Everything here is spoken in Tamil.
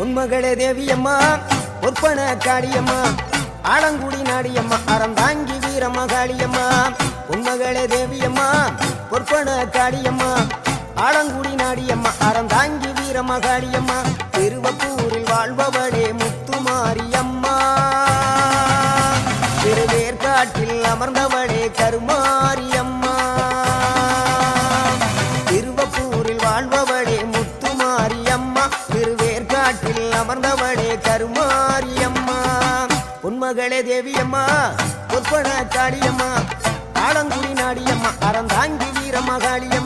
உன்மகளே தேவியம்மா பொற்பன காளியம்மா ஆலங்குடி நாடியம்மா அறந்தாங்கி வீரமகாளியம்மா உன்மகளே தேவியம்மா பொற்பன காளியம்மா ஆலங்குடி நாடியம்மா அறந்தாங்கி வீரமகாளியம்மா திருவப்பூரில் வாழ்பவளே முத்துமாரியம்மா திருவேற்காட்டில் அமர்ந்தவளே கருமாரியம்மா திருவப்பூரில் வாழ்பவளே முத்துமாரியம்மா திருவேற்காட்டில் அமர்ந்தவளே கருமாரியம்மா உன்மகளே தேவியம்மா பொற்பன காளியம்மா ஆலங்குடி நாடியம்மா அறந்தாங்கி வீரமகாளியம்மா